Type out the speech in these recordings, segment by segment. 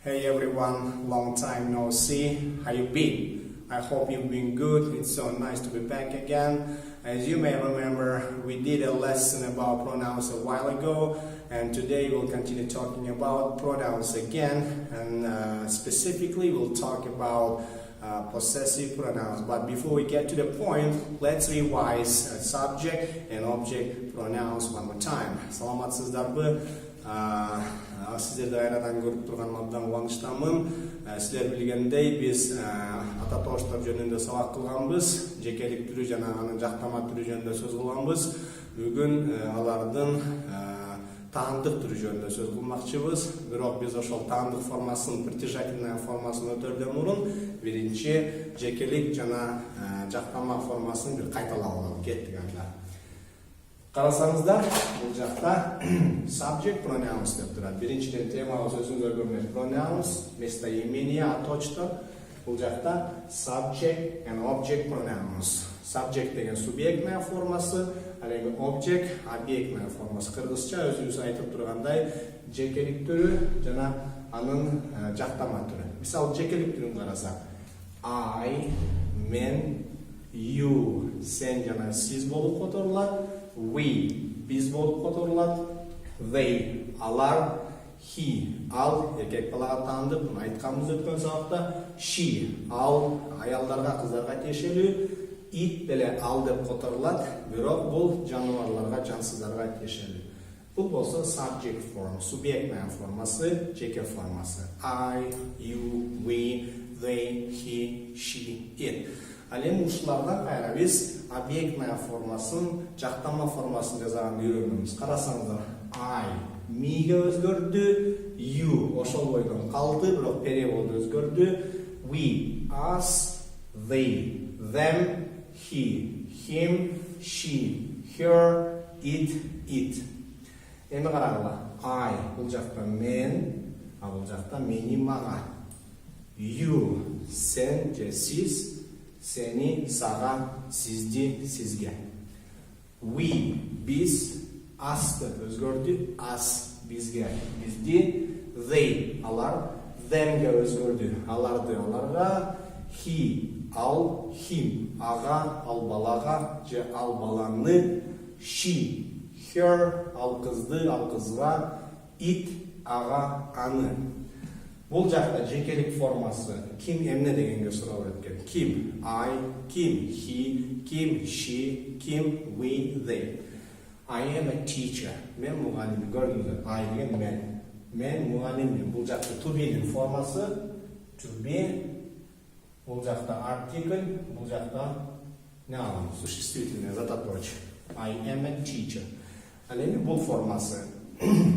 Hey everyone, long time no see. How you been? I hope you've been good. It's so nice to be back again. As you may remember, we did a lesson about pronouns a while ago, and today we'll continue talking about pronouns again, and specifically we'll talk about possessive pronouns. But before we get to the point, let's revise subject and object pronouns one more time. Саламатсыздарбы? Сіздерді айнадан көріп тұрған абдан қуаныштамын. Сіздер білгендей біз ата тоғыштар жөнінде сабақ қылғанбыз, жекелік түрі жана анын жактама түрі жөнінде сөз кылганбыз. Бүгүн алардын таандык түрү жөнүндө сөз кылмакчыбыз. Бирок биз ошол таандык формасын, притяжательная формасын өтөрдөн мурун биринчи жекелик жана жактама формасын бир кайталап алып кеттик анда. Карасаңыздар, бул жакта subject pronouns деп турат. Биринчиден темабыз өзүңүздөр көргөн pronouns, местоимение, аточто. Бул жакта subject and object pronouns. Subject деген субъектная формасы, ал эми object объектная формасы. Кыргызча өзүбүз айтып тургандай, жекелик түрү жана анын жактама түрү. Мисалы, жекелик түрүн карасак, I, men, you, сен жана сиз болуп которулат. We, biz болуп которулат. They, алар. He, ал, эркек балага таандык, муну айтканбыз өткөн сабакта. She, ал, аялдарга, кыздарга тиешелүү. It деле ал деп которулат, бирок бул жаныбарларга, жансыздарга тиешелүү. Бул болсо subject form, субъектная формасы, жеке формасы. I, you, we, they, he, she, it. Ал эми ушулардан кайра биз объектная формасын, жактама формасын жазганды үйрөнөбүз. Карасаңыздар, I, meге өзгөрдү, you ошол бойдон калды, бирок переводу өзгөрдү. We, us, they, them, he, him, she, her, it. Эми карагыла. I, бул жакта мен, а бул жакта мени, мага. You, сен же сиз, сени, сага, сизди, сизге. We, биз, us деп өзгөрдү, us, бизге, бизди. They, алар, themге өзгөрдү, аларды, аларга. He, ал, him, ага, ал балага, же ал баланы. She, her, ал кызды, ал кызга. It, ага, аны. Бул жакта жекелик формасы ким эмне дегенге сурап өткөн. Ким, I, ким, he, ким, she, ким, we, they. I am a teacher. Мен мугалим. Көрдүңүздөр, I деген мен. Мен мугалиммин. Бул жакта to be'нин формасы to be. Бул жакта артикль, бул жакта не аламыз? Существительное, зататочие. I am a teacher. Ал эми бул формасы.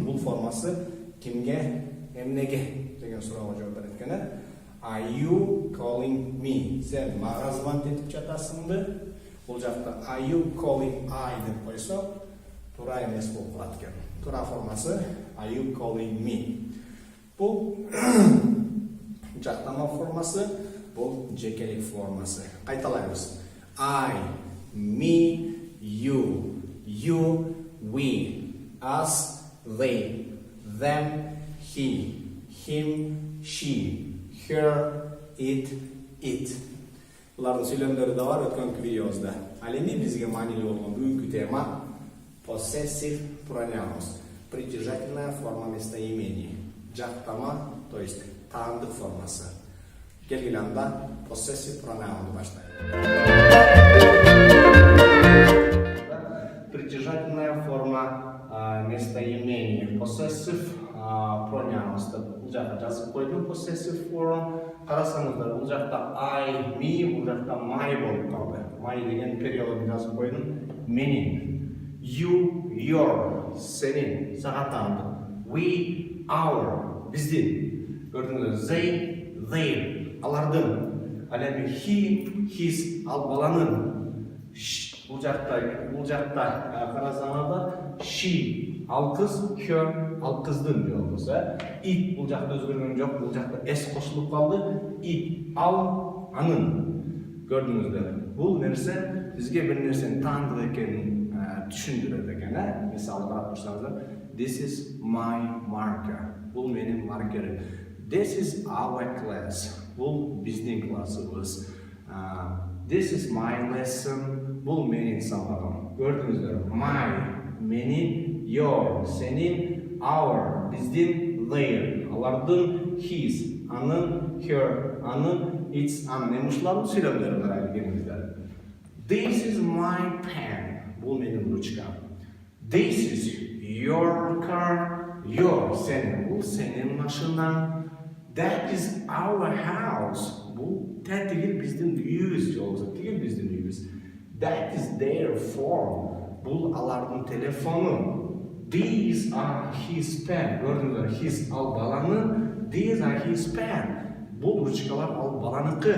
Бул формасы кимге, эмнеге деген сурауга жооп берет экен. Are you calling me? Сен мага звонок этип жатасыңбы? Бул жакта are you calling I деп койсо, туура эмес болуп калат экен. Туура формасы are you calling me? Бул жактама формасы, бул жекелик формасы. Кайталайбыз. I, me, you, we, us, they, them, he, him, she, her, it. Булардын сүйлөмдөрү да бар өткөн видеобузда. Ал эми бизге маанилүү болгон бүгүнкү тема possessive pronouns. Притяжательная форма местоимения. Жактама, то есть таандык формасы. Келгиле анда possessive pronoun'ду баштайлы. Притяжательная форма местоимения. Possessive pronouns. Бул жакта жазып койдум possessive form. Карасаңыздар, бул жакта I, me, бул жакта my болуп калды. My деген периодун жазып койдум. Менин. You, your, сенин, сага таандык. We, our, биздин. Көрдүңүздөр, they, their, алардын. Ал эми he, his, ал баланын. Бул жакта карасаңыздар, she, ал кыз, her, ал кыздын жолдосу. It, бул жакта өзгөргөн жок, бул жакта s кошулуп калды. It, ал, анын. Көрдүңүздөр, бул нерсе бизге бир нерсени таандык экенин түшүндүрөт экен. Мисалы карап турсаңыздар, this is my marker. Бул менин маркерим. This is our class. Бұл біздің классымыз. This is my lesson. Бұл менің сабағым. Көрдіңіздер? My, менің, your, сенің, our, біздің, their. Алардың his, анын, her, анын, its, анын. Емушылардың сөйлемдері қарайды келіңіздер. This is my pen. Бұл менің ручкам. This is your car. Your, сенің. Бұл сенің машинаң. That is our house. Бұл тәтігіл біздің үйіміз, жоғызы тігіл біздің үйіміз. That is their phone. Бұл алардың телефоны. These are his pen. Көрдіңіздер, his ал баланы. These are his pen. Бұл ручкалар ал баланыкі.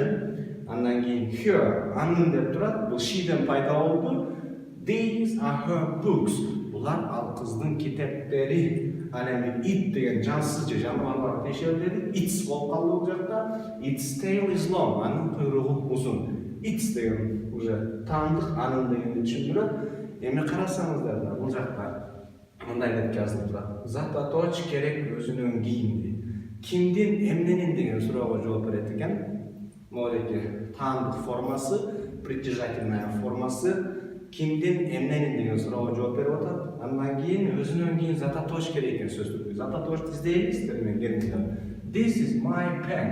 Андан кейін her, анын деп тұрады. Бұл she'ден пайда болды. These are her books. Бұлар ал қыздың китептері. Анымен it деген жансыз же жануарлар тешелдері. Its болып қалды бұл жақта. Its tail is long. Анын құйрығы ұзын. Its деген уже тандық, анын дегенді түсіндіреді. Еме қарасаңыздар да бұл жақта мындай деп жазылып тұрады. Зататоч керек өзінің кейінді. Кімден, емненен деген сұрауға жауап береді екен. Молеке тандық формасы, притяжательная формасы. Кімден, емненен деген сұрауға жауап беріп отыр. Андан кейін өзінен кейін зататоч керек екен сөз түрде. Зататоч іздейсіздер мен келіңіздер. This is my pen.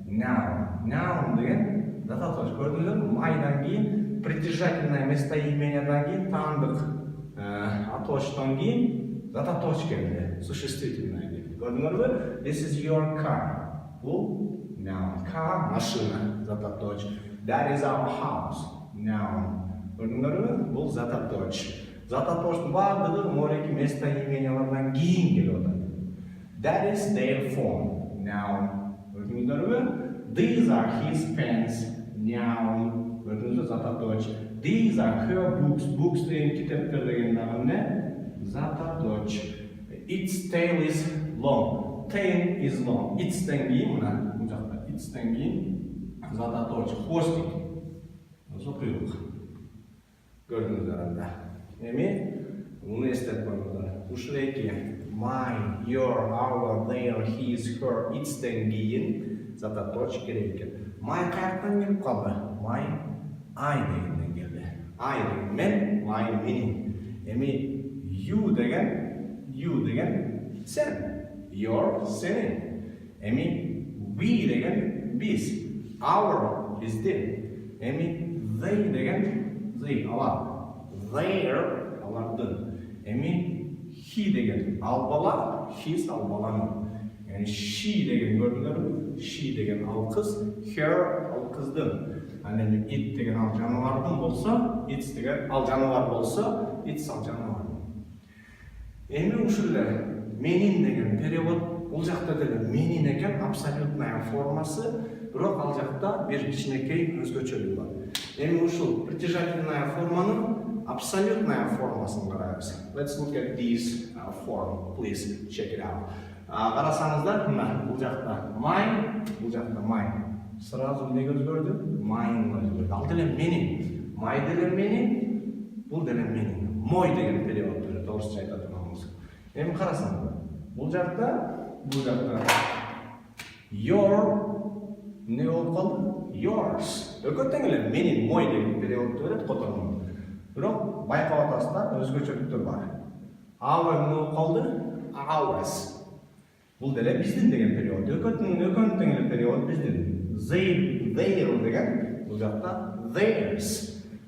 Now. Now деген зататоч. Көрдіңіздер? Майдан кейін притяжательное местоимениядан кейін тандық атоштан кейін зататоч келді. Существительное келді. Көрдіңіздер бе? This is your car. Бұл now. Car машина. Зататоч. That is our house. Now. Көрдіңіздер бе? Бұл зататоч. Зататоштың барлығы мореки местоимениялардан кейін келіп отыр. That is their phone. Now. Көрдіңіздер бе? These are his pens. Now. Көрдіңіздер? Зататоч. These are her books. Books деген китептер деген мағына не? Зататоч. Its tail is long. Tail is long. Its'тен кейін мына бұл жақта. Its'тен кейін зататоч. Хвостик. Осы құйрық. Көрдіңіздер анда. Еме, мұны естеп қойыңыздар. Ұшыреки, my, your, our, their, his, her, its'тен кейін зататоч керек екен. My қаяқтан келіп қалды? My, I дегеннен келді. I деген мен, my менің. Еме, you деген сен. Your сенің. Еме, we деген біз. Our бізден. Еме, they деген they алар. Their алардың. Еме, he деген ал бала, his ал баланың. Yani she деген көрдіңдер, she деген ал қыз, her ал қыздың. Yani it деген ал жануардың болса, its деген ал жануар болса, its ал жануардың. Еме ұшылы, менің деген перевод, ол жақта деген менің екен абсолютная формасы, бірақ ал жақта бір кішінекей өзгөчөлігі бар. Еме ұшыл, притяжательная форманың абсолютная формасын қараймыз. Let's look at this form, please check it out. Қарасаңыздар, бұл жақта my, бұл жақта my. Сразу не өзгерді? Mine өзгерді. Ал деле менің. My деле менің, бұл деле менің. Мой деген перевод береді, орысша айтатын болсақ. Еме қарасаңыздар, бұл жақта your не болып қалды? Yours. Өкөттен келе менің, мой деген перевод береді, қотырмын. Бірақ байқау атасында өзгөчөліктер бар. Our не қалды? Ours. Бұл деле біздің деген перевод. Өкөнттен келе перевод біздің. Their деген бұл жақта theirs.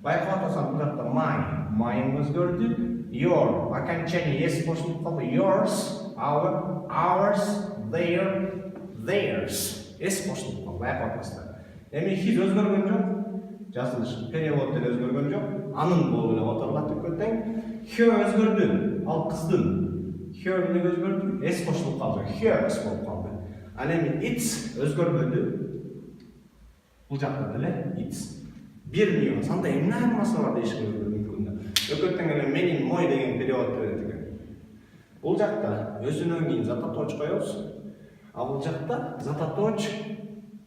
Байқау атасында бұл жақта mine өзгерді. Your окончание ес қосылып қалды. Yours, our, ours, their, theirs. Ес қосылып қалды байқау атасында. Еме his өзгерген жоқ. Жазылыш перевод деле өзгерген жоқ. Анын болып еле отырғаты көттен. Her өзгерді, ал қыздың. Her не өзгерді? S қосылып қалды. Hers болып қалды. Әлемі its өзгербеді. Бұл жақта деле its. Bir миллион. Санда емне айырмасы бар дейшік өзгерген күнде. Өкөттен келе менің мой деген перевод береді екен. Бұл жақта өзінен кейін зататоч қоямыз. Ал бұл жақта зататоч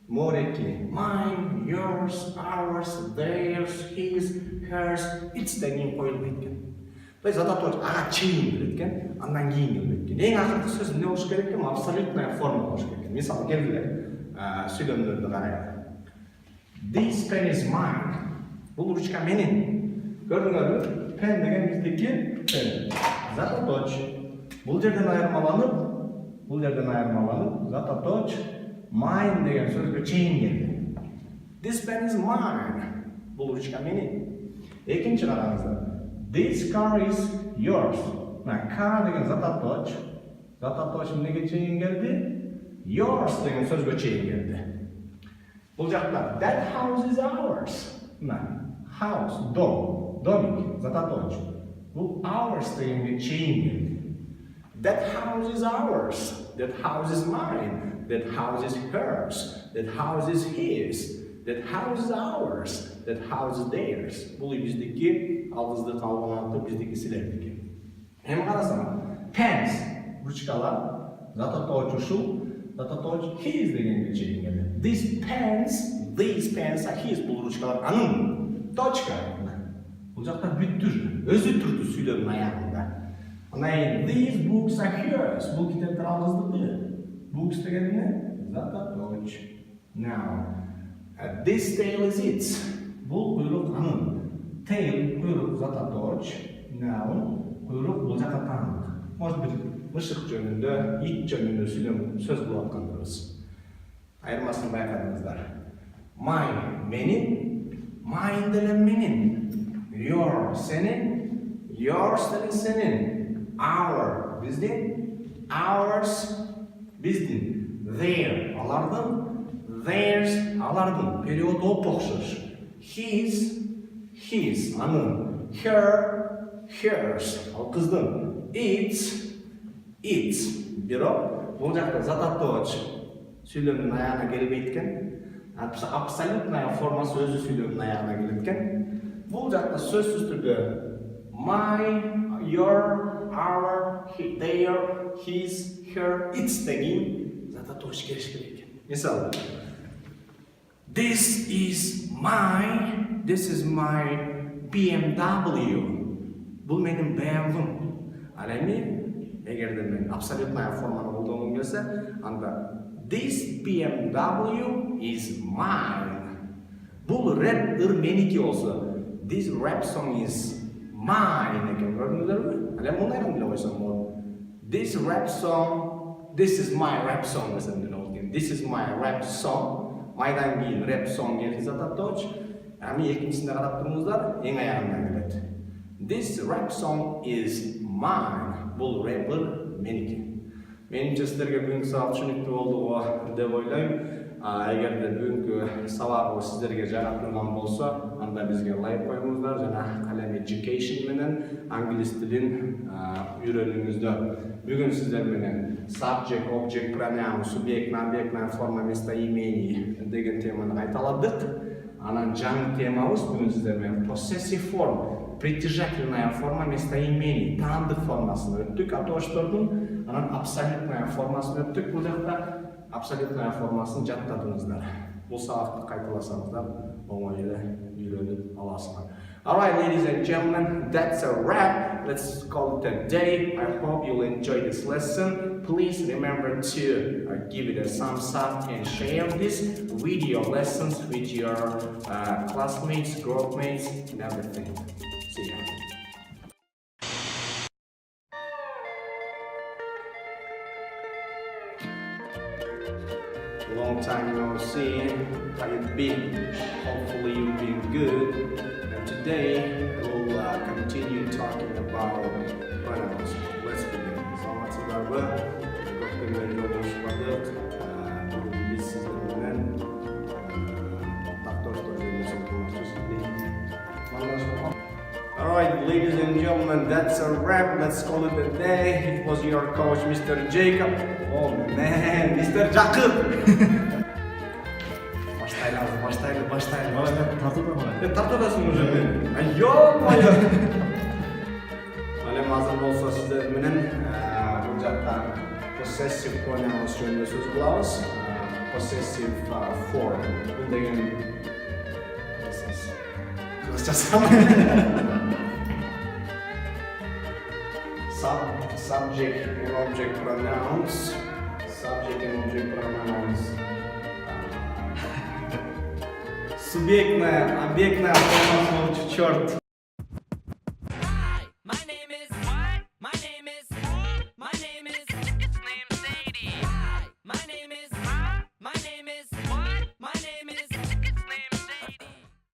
мореки. Mine, yours, ours, theirs, his, hers, its деген қойылып кеткен. зата точка ага чейин келет экен, андан кийин келбейт экен. Эң акыркы сөз эмне болуш керек экен? Абсолютная форма болуш керек экен. Мисалы келгиле, сүйлөмдөрдү карайлы. This pen is mine. Бул ручка менин. Көрдүңөрбү? Pen деген биздики pen. Зата точка. Бул жерден айырмаланып, зата точка mine деген сөзгө чейин келди. This pen is mine. Бул ручка менин. Экинчи караңыздар. This car is yours. Car деген зата точка эмнеге чейин келди? Yours деген сөзгө чейин келди. Бул жакта that house is ours. House, домик, зата точка. Бул ours дегенге чейин келди. That house is ours. That house is mine. That house is hers. That house is his. That house is ours. That house is theirs. Бул биздики алгыздык алган аты биздики силердики. Эми карасаң, pens ручкалар, зата точка ушул, зата точка his дегенге чейин келди. These pens are his. Бул ручкалар анын. Точка. Бул жакта бүттүр, өзү турду сүйлөмдүн аягында. These books are hers. Бул китептер алгыздык. Books деген эмне? Зата точка. Now, this tail is its. Бул куйрук анын. Tail куйрук зата точка. Now, куйрук бул жака таандык. Может бир мышык жөнүндө, ит жөнүндө сүйлөм сөз кылып атканбыз. Айырмасын байкадыңыздар. Mine менин, mine деле менин. Your сенин, yours деле сенин. Our биздин, ours биздин. Their алардын, theirs алардын. Период оп окшош. His анын. Her, hers ал кыздын. Its бирок бул жакта зата точка сүйлөмдүн аягына келбейт экен. Абсолютная формасы өзү сүйлөмдүн аягына келет экен. Бул жакта сөзсүз түрдө my, your, our, their, his, her, its деген зата точка келиш керек. Мисалы, this is my BMW. Бул менин BMW-м. Ал эми эгерде мен абсолютная форманы колдонгум келсе, анда this BMW is mine. Бул рэп меники болсо, this rap song is mine экен. Көрдүңүздөрбү? Ал эми мындай деле койсом болот. This is my rap song десем деле болот экен. This is my rap song. Майдан кийин rap song келди зата точка. Ами экинчисинде карап туруңуздар, эң аягында келет. This rap song is mine. Бул рэпер меники. Менимче сиздерге бүгүнкү сабак түшүнүктүү болду деп ойлойм. Эгерде бүгүнкү сабагыбыз сиздерге жагат турган болсо, анда бизге лайк коюңуздар жана Kalem Education менен англис тилин үйрөнүңүздөр. Бүгүн сиздер менен subject, object, pronoun, subject, объектная форма, местоимение деген теманы кайталадык. Анан жаңы темабыз бүгүн сиздер менен possessive form, притяжательная форма, местоимение, таандык формасын өттүк, атоштордун. Анан абсолютная формасын өттүк. Бул жакта абсолютная формасын жаттадыңыздар. Бул сабакты кайталасаңыздар, оңой эле үйрөнүп аласыздар. Alright, ladies and gentlemen, that's a wrap. Let's call it a day. I hope you'll enjoy this lesson. Please remember to give it a thumbs up and share this video lessons with your classmates, group mates, and everything. See ya. Long time no see. How you been? Hopefully you've been good. And today we'll continue talking about pronouns. Let's begin. Саламатсыздарбы? Көптөгөн жолдош бардык. Бүгүн биз сиздер менен тактоштор жөнүндө сөйлөшөбүз. Alright, ladies and gentlemen, that's a wrap. Let's call it a day. It was your coach, Mr. Jacob. Oh man, Mr. Jacob. Başlayalım. Tartadasın уже мен. Ай-ё-моё. Алем азыр болсо сиздер менен бул жакта possessive pronouns жөнүндө сөз кылабыз. Possessive form. Бул деген кыргызчасы. Subject and object pronouns. Subject and object pronouns. Субъектная, объектная форма слова черт.